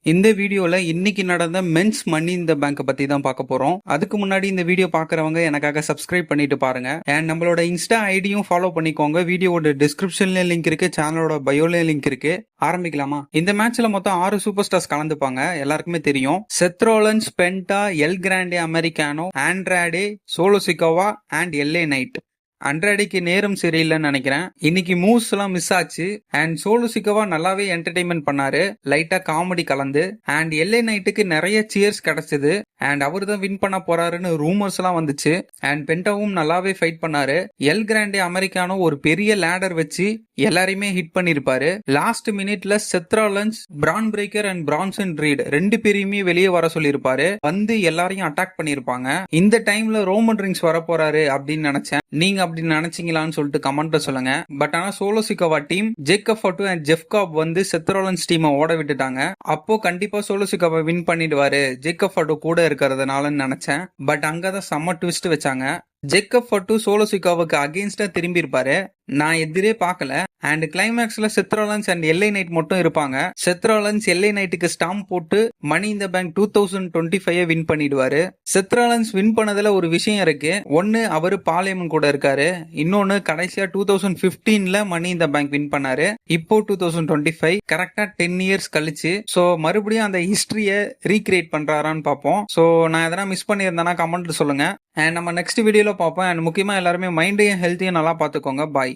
இந்த வீடியோல இன்னைக்கு நடந்த மென்ஸ் மணி இந்த பேங்க் பத்தி தான் பார்க்க போறோம். அதுக்கு முன்னாடி இந்த வீடியோ பாக்குறவங்க எனக்காக சப்ஸ்கிரைப் பண்ணிட்டு பாருங்க. அண்ட் நம்மளோட இன்ஸ்டா ஐடியும் ஃபாலோ பண்ணிக்கோங்க. வீடியோட டிஸ்கிரிப்ஷன்ல லிங்க் இருக்கு, சேனலோட பயோல லிங்க் இருக்கு. ஆரம்பிக்கலாமா? இந்த மேட்ச்ல மொத்தம் 6 சூப்பர் ஸ்டார்ஸ் கலந்துப்பாங்க. எல்லாருக்குமே தெரியும். Seth Rollins, Penta, El Grande Americano, Andrade, Solo Sikoa and LA Knight. அண்ட்ராடிக்கு நேரம் சரியில்லைன்னு நினைக்கிறேன். இன்னைக்கு மூவ்ஸ் எல்லாம் மிஸ் ஆச்சு. அண்ட் சோலோ சிக்கவா நல்லாவே என்டர்டைன்மெண்ட் பண்ணாரு, லைட்டா காமெடி கலந்து. அண்ட் எல்ஏ நைட்டுக்கு நிறைய சியர்ஸ் கிடைச்சது. அண்ட் அவர் தான் வின் பண்ண போறாருன்னு ரூமர்ஸ் எல்லாம் வந்துச்சு. அண்ட் பென்டாவும் நல்லாவே ஃபைட் பண்ணாரு. எல் கிராண்டே அமெரிக்கானோ ஒரு பெரிய லேடர் வச்சு எல்லாரையுமே ஹிட் பண்ணிருப்பாரு. லாஸ்ட் மினிட்ல Seth Rollins, Bron Breakker and Bronson Reed 2 பேரையுமே வெளியே வர சொல்லியிருப்பாரு. வந்து எல்லாரையும் அட்டாக் பண்ணிருப்பாங்க. இந்த டைம்ல ரோமன் ரிங்ஸ் வர போறாரு அப்படின்னு நினைச்சேன். நீங்க அப்படி நினைச்சீங்களான்னு சொல்லிட்டு கமெண்ட்ல சொல்லுங்க. பட் ஆனா Solo Sikoa team Jacob Fatu and Jeff Cobb வந்து செத் ரோலன்ஸ் டீமை ஓட விட்டுட்டாங்க. அப்போ கண்டிப்பா சோலோ சிக்கோவா வின் பண்ணிடுவாரு ஜேக்கப் ஃபோர்டு கூட இருக்கிறதுனாலன்னு நினைச்சேன். பட் அங்கதான் செம்ம ட்விஸ்ட் வச்சாங்க. ஜேக்கப் ஃபோர்டு சோலோ சிக்கோவாக்கு அகெயின்ஸ்டா திரும்பி இருப்பாரு. நான் எதிரே பார்க்கல. அண்ட் கிளைமேக்ஸ்ல செத் ரோலன்ஸ் அண்ட் எல்ஏ நைட் மட்டும் இருப்பாங்க. செத் ரோலன்ஸ் எல்ஏ நைட்டுக்கு ஸ்டாம்ப் போட்டு மணி இந்த பேங்க் 2025 வின் பண்ணிடுவாரு. செத் ரோலன்ஸ் வின் பண்ணதுல ஒரு விஷயம் இருக்கு. ஒன்னு அவரு பாலியமன் கூட இருக்காரு. இன்னொன்னு கடைசியா 2015ல மணி இந்த பேங்க் வின் பண்ணாரு. இப்போ 2025 கரெக்டா 10 இயர்ஸ் கழிச்சு. சோ மறுபடியும் அந்த ஹிஸ்டரிய ரீக்ரியேட் பண்றாரான்னு பார்ப்போம். சோ நான் எதனா மிஸ் பண்ணியிருந்தேன்னா கமெண்ட்ல சொல்லுங்க. அண்ட் நம்ம நெக்ஸ்ட் வீடியோல பார்ப்போம். அண்ட் முக்கியமா எல்லாருமே மைண்டையும் ஹெல்த்தையும் நல்லா பார்த்துக்கோங்க. பாய்.